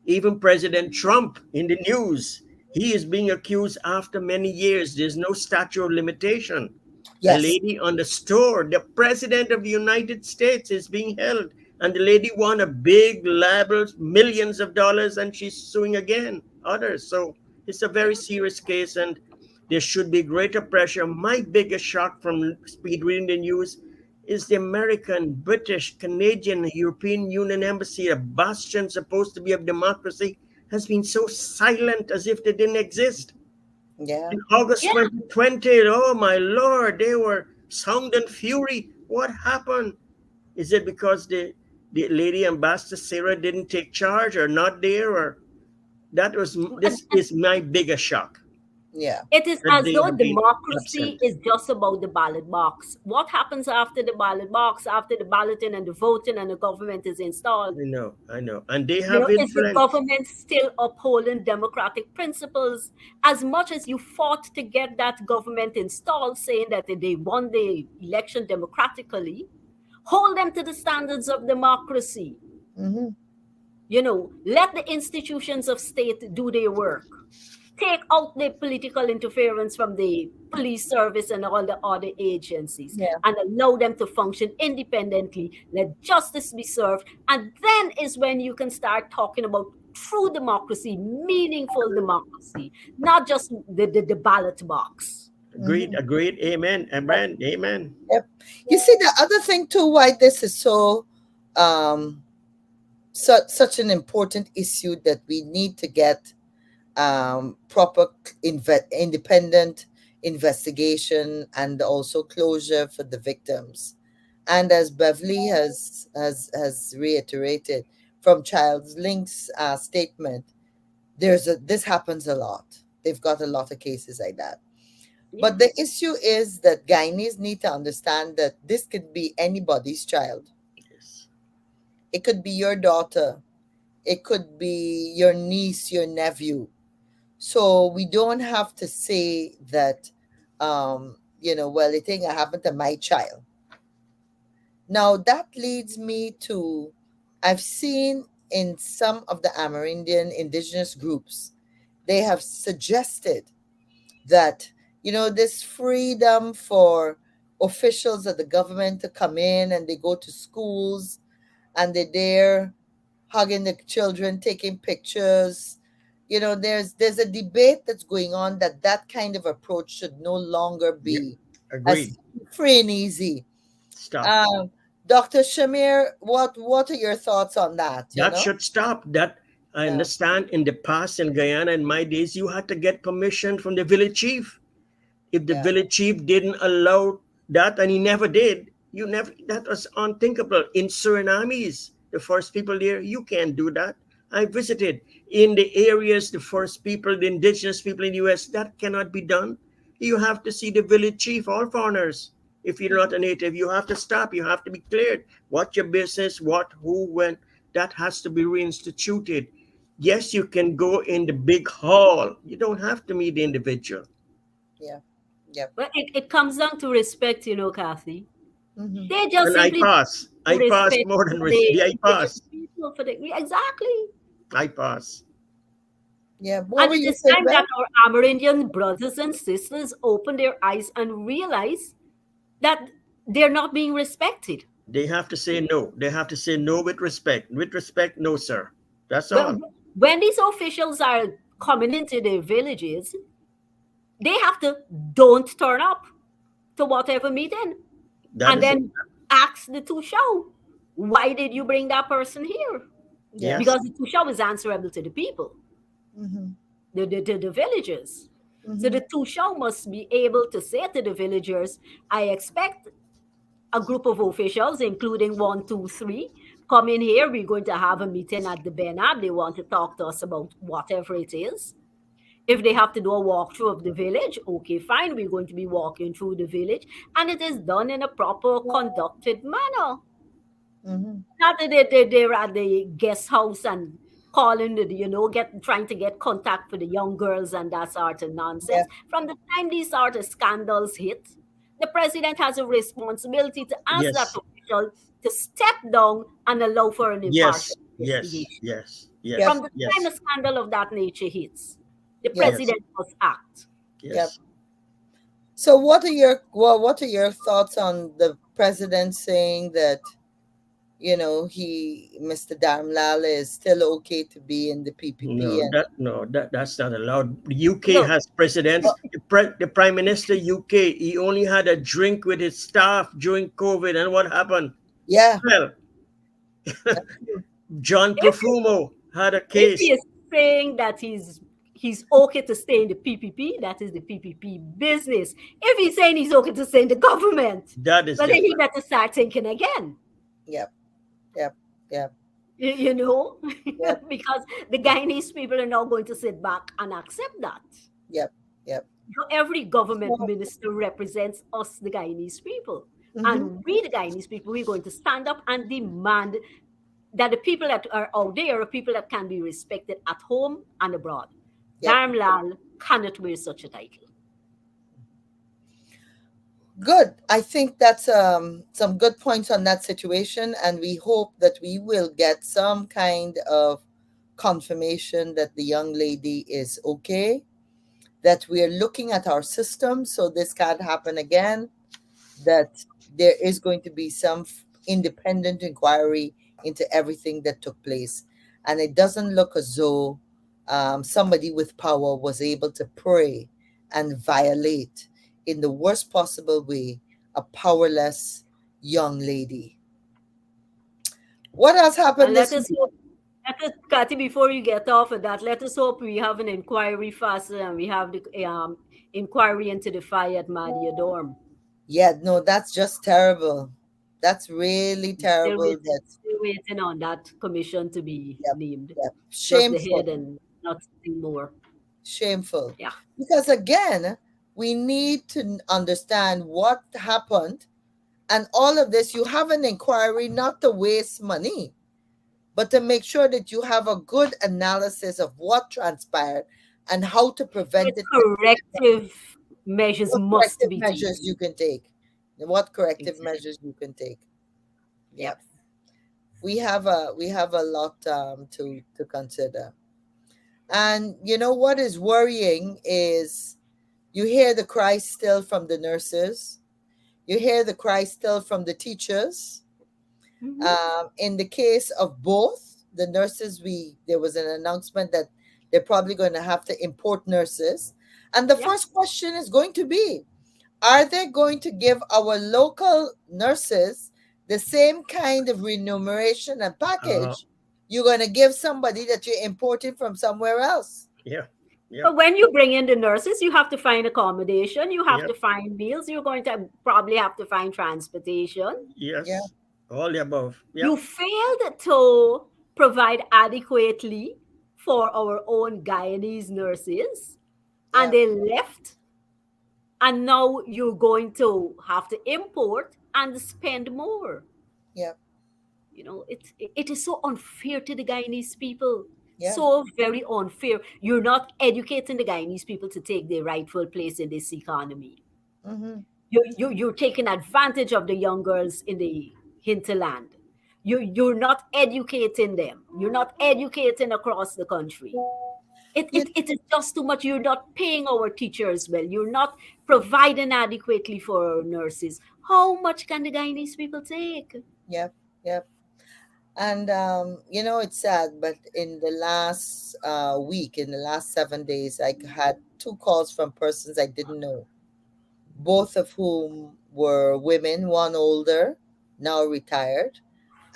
Even President Trump in the news, he is being accused after many years. There's no statute of limitation. A Yes. lady on the store, the president of the United States is being held, and the lady won a big label, millions of dollars, and she's suing again others. So it's a very serious case, and there should be greater pressure. My biggest shock from speed reading the news is the American, British, Canadian, European Union embassy, a bastion supposed to be of democracy, has been so silent as if they didn't exist. Yeah. In August Yeah. 2020, oh my Lord, they were sound and fury. What happened? Is it because the lady ambassador Sarah didn't take charge or not there? Or that was And, this and is my biggest shock. Yeah. It is that as they though have been democracy absent. is just about the ballot box. What happens after the ballot box, after the balloting and the voting and the government is installed? I know, and they You have know, is the influence. government still upholding democratic principles? As much as you fought to get that government installed, saying that they won the election democratically, hold them to the standards of democracy. Mm-hmm. You know, let the institutions of state do their work. Take out the political interference from the police service and all the other agencies Yeah. and allow them to function independently. Let justice be served. And then is when you can start talking about true democracy, meaningful democracy, not just the ballot box. Agreed, Mm-hmm. agreed. Amen. Amen. Amen. Yep. You see, the other thing too, why this is so um such an important issue that we need to get proper independent investigation and also closure for the victims. And as Beverly has reiterated from Child's Link's statement, this happens a lot. They've got a lot of cases like that. Yeah. But the issue is that Guyanese need to understand that this could be anybody's child. Yes. It could be your daughter. It could be your niece, your nephew. So we don't have to say that, well, the thing that happened to my child. Now that leads me to, I've seen in some of the Amerindian indigenous groups, they have suggested that, this freedom for officials of the government to come in and they go to schools and they're there hugging the children, taking pictures. There's a debate that's going on that that kind of approach should no longer Yeah. be as Agreed. free and easy. Stop. Um, Dr. Shamir, what are your thoughts on that? That should stop. That I Yeah, understand in the past in Guyana in my days, you had to get permission from the village chief. If the yeah, village chief didn't allow that, and he never did, you never, that was unthinkable. In Suriname's, the first people there, you can't do that. I visited in the areas, the first people, the indigenous people in the US, that cannot be done. You have to see the village chief, all foreigners. If you're not a native, you have to stop, you have to be cleared. What your business, what, who, when, that has to be reinstituted. Yes, you can go in the big hall. You don't have to meet the individual. yeah, yeah. But it comes down to respect, you know, Kathy. Mm-hmm. They just And I simply pass. do I pass respect more than for the I indigenous pass. people, for the exactly. I pass. Yeah. What And were it you is saying, time that Bev? our Amerindian brothers and sisters open their eyes and realize that they're not being respected. They have to say no. They have to say no with respect. With respect, no, sir. That's But all. when these officials are coming into their villages, they have to don't turn up to whatever meeting That and is it. then ask the Tushao, why did you bring that person here? Yeah. Yes. Because the Tushao is answerable to the people, Mm-hmm. the villagers. So Mm-hmm. the Tushao must be able to say to the villagers, I expect a group of officials, including one, two, three, come in here. We're going to have a meeting at the Benab. They want to talk to us about whatever it is. If they have to do a walkthrough of the village, okay, fine. We're going to be walking through the village, and it is done in a proper, conducted manner. Mm-hmm. Not that they're at the guest house and calling the, trying to get contact with the young girls and that sort of Yeah. nonsense. From the time these sort of scandals hit, the president has a responsibility to ask that Yes. official to step down and allow for an impartial Yes. Yes. investigation. Yes. Yep. Yes. From the time Yes. a scandal of that nature hits, the Yep. Yes. president must act. Yep. Yes. So what are your thoughts on the president saying that, Mr. Damlala is still okay to be in the PPP? No, And that's not allowed. The UK No, has presidents. The Prime Minister UK, he only had a drink with his staff during COVID, and what happened? yeah, Well, John if he, Profumo had a if he case. is saying that he's okay to stay in the PPP, that is the PPP business. If he's saying he's okay to stay in the government, That is well, then he different. better start thinking again. yep, yep, yep, You know, yep, because the Guyanese people are now going to sit back and accept that. yep. Yep. Every government So, minister represents us, the Guyanese people. mhm, And we, the Guyanese people, we're going to stand up and demand that the people that are out there are people that can be respected at home and abroad. yep. Lal cannot wear such a title. Good. I think that's some good points on that situation, and we hope that we will get some kind of confirmation that the young lady is okay, that we are looking at our system so this can't happen again, that there is going to be some independent inquiry into everything that took place. And it doesn't look as though somebody with power was able to pray and violate, in the worst possible way, a powerless young lady. What else And happened let this us week? hope, Kati, before you get off of that, let us hope we have an inquiry faster and we have the inquiry into the fire at Madia Dorm. Yeah, no, that's just terrible. That's really terrible. That's, Still waiting on that commission to be yep, named. yep. Just the Shameful. head and nothing more. Shameful. Yeah. Because again, we need to understand what happened, and all of this. You have an inquiry not to waste money, but to make sure that you have a good analysis of what transpired and how to prevent With it. corrective measures What must corrective be measures taken. you can take. What corrective Exactly. measures you can take. Yep. Yep. We have a lot to consider. And you know what is worrying is you hear the cries still from the nurses. You hear the cries still from the teachers. Hmm. In the case of both the nurses, we there was an announcement that they're probably going to have to import nurses. And the Yep. first question is going to be, are they going to give our local nurses the same kind of remuneration and Uh, package you're going to give somebody that you're importing from somewhere else? yeah, yeah, But when you bring in the nurses, you have to find accommodation, you have yeah, to find meals, you're going to probably have to find transportation. Yeah, yes, all the above. Yeah, You failed to provide adequately for our own Guyanese nurses, and yeah, they left, and now you're going to have to import and spend more. yeah, It is so unfair to the Guyanese people. yeah. So very unfair. You're not educating the Guyanese people to take their rightful place in this economy. Mm-hmm. You're taking advantage of the young girls in the hinterland. You're not educating them. You're not educating across the country. You, It is just too much. You're not paying our teachers well. You're not providing adequately for our nurses. How much can the Guyanese people take? yeah, yeah. And it's sad, but in the last week, in the last 7 days, I had two calls from persons I didn't know, both of whom were women, one older, now retired.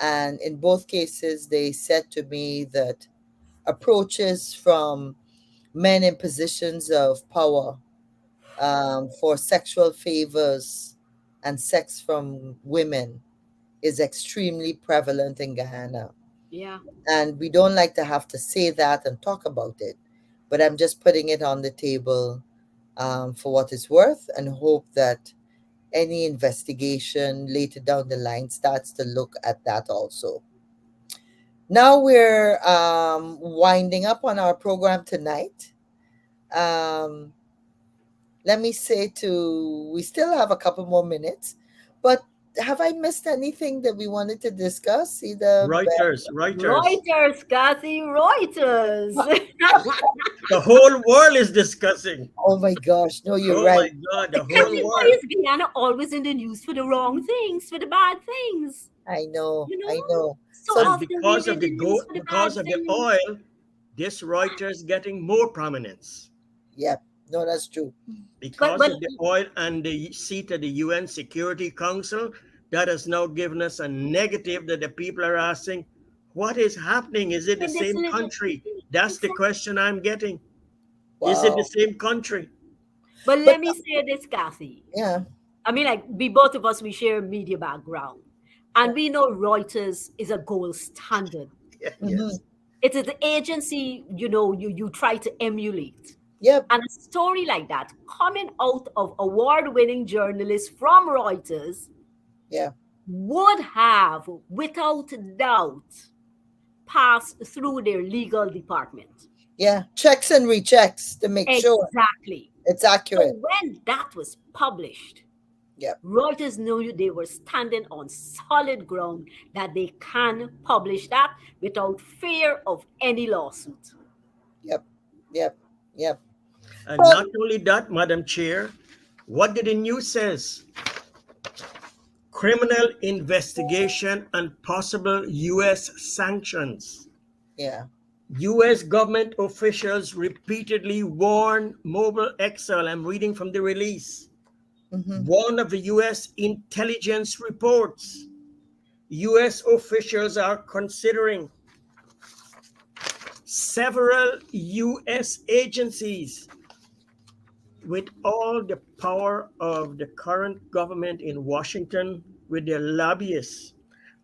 And in both cases, they said to me that approaches from men in positions of power for sexual favors and sex from women is extremely prevalent in Guyana. Yeah. And we don't like to have to say that and talk about it. But I'm just putting it on the table for what it's worth, and hope that any investigation later down the line starts to look at that also. Now we're winding up on our program tonight. Um, Let me say we still have a couple more minutes, but have I missed anything that we wanted to discuss? Either Reuters, Reuters. Reuters, Kathy, Reuters. The whole world is discussing. Oh my gosh, no, you're Oh my right. God, the whole Kathy, why world. is Guyana always in the news for the wrong things, for the bad things? I know, You know, I know. so So, And often we're because in of the the news for the because bad of the things. oil, this Reuters getting more prominence. yeah, no, that's true. Because But of the oil and the seat of the UN Security Council, that has now given us a negative that the people are asking, what is happening? Is it the in this same little country? That's the exactly. question I'm getting. Is it the Wow. same country? But But let me say this, Kathy. yeah, I mean, like we both of us, we share a media background, yeah, and we know Reuters is a gold standard. Yeah, mm-hmm, yes. It is the agency you try to emulate. Yep. And a story like that coming out of award-winning journalists from Reuters Yeah. would have, without doubt, passed through their legal department. Yeah. Checks and rechecks to make sure Exactly. it's So accurate. when that was published, Yep. Reuters knew they were standing on solid ground that they can publish that without fear of any lawsuit. Yep. Yep. Yep. And not Well, only that, Madam Chair, what did the news says? Criminal investigation and possible U.S. sanctions. yeah. U.S. government officials repeatedly warn Mobile XL. I'm reading from the release. Mm-hmm. One of the U.S. intelligence reports. U.S. officials are considering several U.S. agencies with all the power of the current government in Washington with their lobbyists.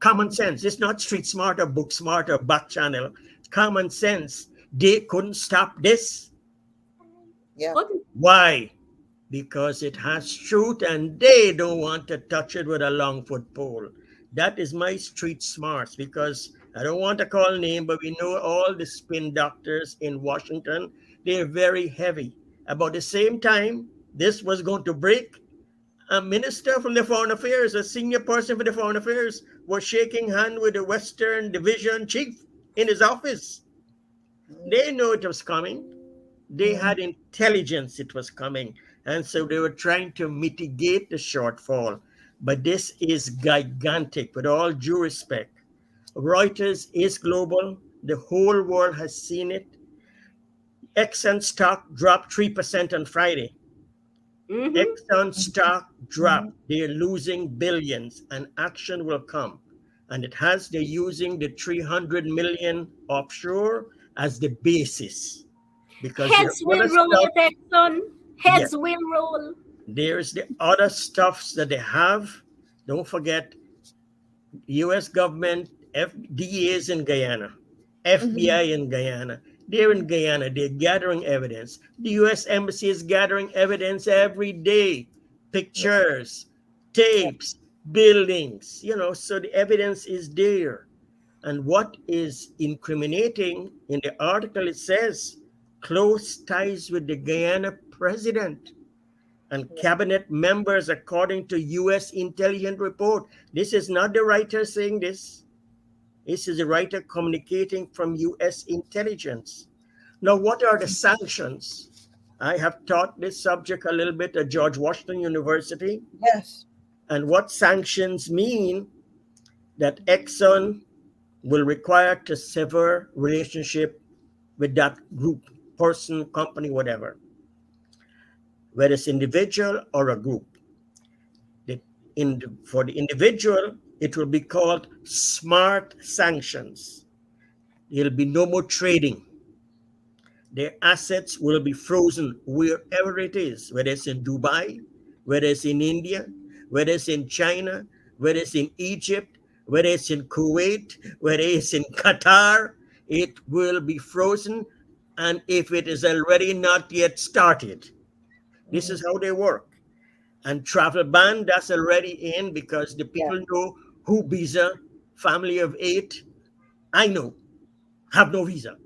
Common Mm-hmm. sense. It's not street smart or book smart or back channel. Common sense. They couldn't stop this. Yeah. But Why? Because it has truth and they don't want to touch it with a long foot pole. That is my street smarts because I don't want to call name, but we know all the spin doctors in Washington. They're very heavy. About the same time, this was going to break. A minister from the Foreign Affairs, a senior person for the Foreign Affairs, was shaking hand with the Western Division chief in his office. They know it was coming. They Mm-hmm. had intelligence it was coming. And so they were trying to mitigate the shortfall. But this is gigantic, with all due respect. Reuters is global. The whole world has seen it. Exxon stock dropped 3% on Friday. mhm, Exxon stock Mm-hmm. dropped. They're losing billions, and action will come. And it has, they're using the 300 million offshore as the basis because there heads are other will roll stuff. at Exxon. Yeah, Heads will roll. there's the other stuffs that they have. Don't forget, U.S. government, DEAs in Guyana, Mm-hmm. FBI in Guyana. They're in Guyana. They're gathering evidence. The U.S. Embassy is gathering evidence every day, Yeah. pictures, Yeah. tapes, buildings. So the evidence is there. And what is incriminating in the article, it says close ties with the Guyana president and Yeah. cabinet members, according to U.S. intelligence report. This is not the writer saying this. This is the writer communicating from U.S. intelligence. Now, what are the sanctions? I have taught this subject a little bit at George Washington University. Yes. And what sanctions mean that Exxon will require to sever relationship with that group, person, company, whatever, whether it's individual or a group. For the individual, it will be called smart sanctions. There'll be no more trading. Their assets will be frozen wherever it is, whether it's in Dubai, whether it's in India, whether it's in China, whether it's in Egypt, whether it's in Kuwait, whether it's in Qatar, it will be frozen. And if it is already not yet started, this Mm-hmm. is how they work. And travel ban, that's already in because the Yeah. people know who visa, family of 8, I know, have no visa.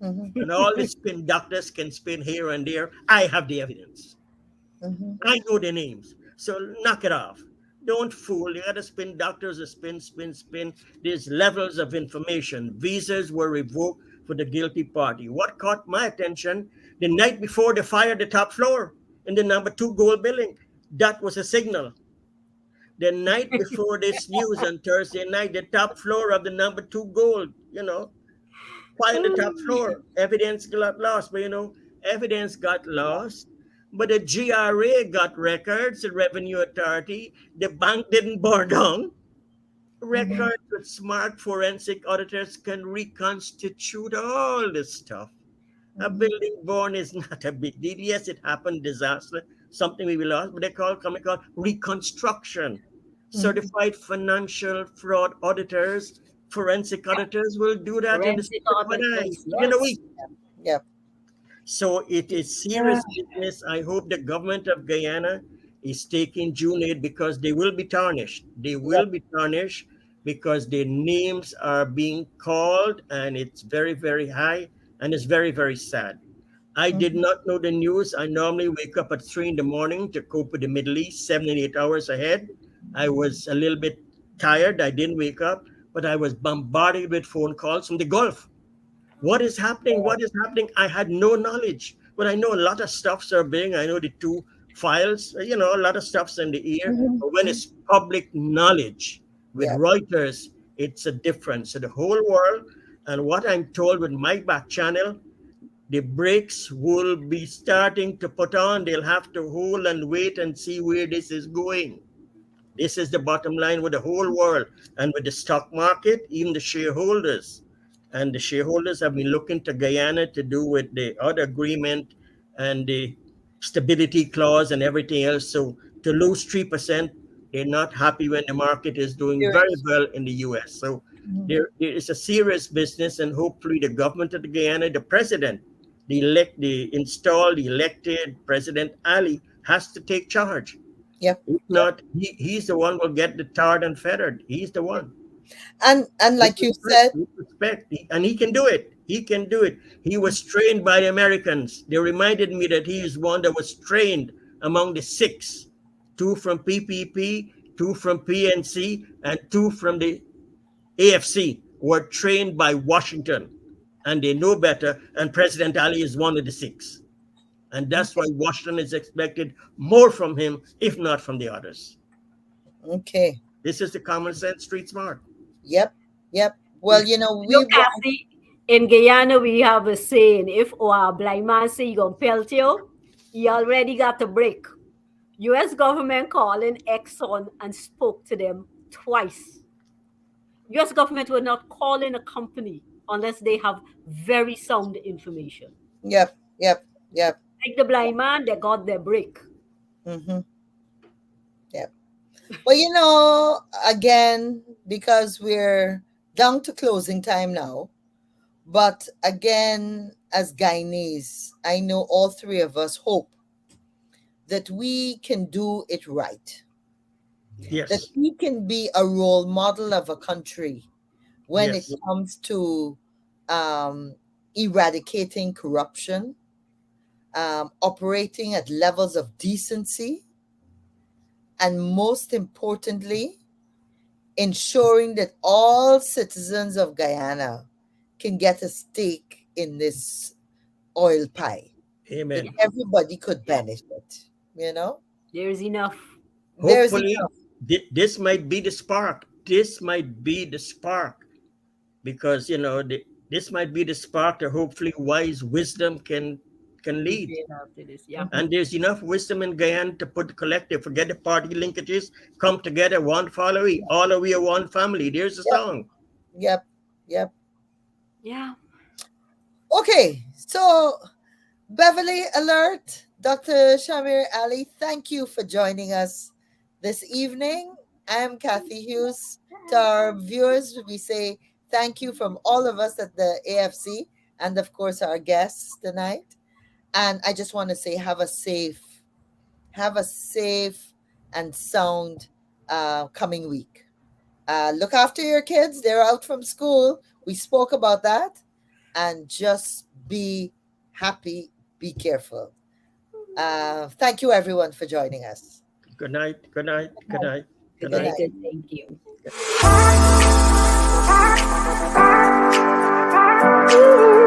Mm-hmm. And all the spin doctors can spin here and there. I have the evidence. Mm-hmm. I know their names. So knock it off. Don't fool. The other spin doctors are spin, spin, spin. There's levels of information. Visas were revoked for the guilty party. What caught my attention the night before they fired the top floor in the number 2 gold building? That was a signal. The night before this news on Thursday night, the top floor of the number 2 gold, fire on the top floor. Evidence got lost, but evidence got lost. But the GRA got records, the Revenue Authority. The bank didn't burn down. Mm-hmm. Records with smart forensic auditors can reconstitute all this stuff. A Mm-hmm. building born is not a big deal. Yes, it happened, disaster, something we lost, but they call coming called reconstruction. Mm-hmm. Certified financial fraud auditors, forensic auditors will do that in the forensic same auditors, within a yes. week. Yep. So it is serious business. I hope the government of Guyana is taking June 8 because they will be tarnished. They will Yep. be tarnished because their names are being called, and it's very, very high, and it's very, very sad. I did Mhm. not know the news. I normally wake up at 3 in the morning to cope with the Middle East, 7 and 8 hours ahead. I was a little bit tired. I didn't wake up, but I was bombarded with phone calls from the Gulf. What is happening? What is happening? I had no knowledge, but I know a lot of stuffs are being. I know the two files. A lot of stuffs in the ear. Mhm. But when Mhm. it's public knowledge with Yep. Reuters, it's a difference. So the whole world, and what I'm told with my back channel, the brakes will be starting to put on. They'll have to hold and wait and see where this is going. This is the bottom line with the whole world and with the stock market, even the shareholders. And the shareholders have been looking to Guyana to do with the other agreement and the stability clause and everything else. So to lose 3%, they're not happy when the market is doing very Serious. well in the US. So Mhm. there is a serious business, and hopefully the government of the Guyana, the president, the elected President Ali has to take charge. Yep. If Yep. not, he's the one will get the tarred and feathered. He's the Yep. one. And With like you respect, said, with respect. And he can do it. He can do it. He was trained by the Americans. They reminded me that he is one that was trained among the six, two from PPP, two from PNC, and two from the AFC, were trained by Washington. And they know better. And President Ali is one of the six. And that's why Washington is expected more from him, if not from the others. okay. This is the common sense street smart. Yep. Yep. Well, we want. Kathy, in Guyana, we have a saying, if our blind man say you gonna pelt you, he already got a break. US government calling Exxon and spoke to them twice. US government were not calling a company unless they have very sound information. Yep. Yep. Yep. Like the blind man, they got their break. Mm-hmm. Yep. Well, again, because we're down to closing time now, but again, as Guyanese, I know all three of us hope that we can do it right, that Yes, we can be a role model of a country when it yes, comes to um, eradicating corruption, operating at levels of decency, and most importantly, ensuring that all citizens of Guyana can get a stake in this oil pie, that Yeah, amen. everybody could yeah. benefit. You know, There's enough. there's Hopefully, enough. this might be the spark. This might be the spark because this might be the spark that hopefully wise wisdom can lead. Prevail after this. Yeah. Mhm. And there's enough wisdom in Guyana to put the collective, forget the party linkages, come together, one family, all of we are one family. There's a Yep, song. yep, yep. Yeah. Okay, so Beverly Alert, Dr. Shamir Ali, thank you for joining us this evening. I'm Kathy Hughes. To our viewers, we say thank you from all of us at the AFC and, of course, our guests tonight. And I just want to say have a safe and sound coming week. Look after your kids. They're out from school. We spoke about that. And just be happy, be careful. Thank you, everyone, for joining us. Good night, good night, good night, good Good night. night. Delighted. Thank you. Good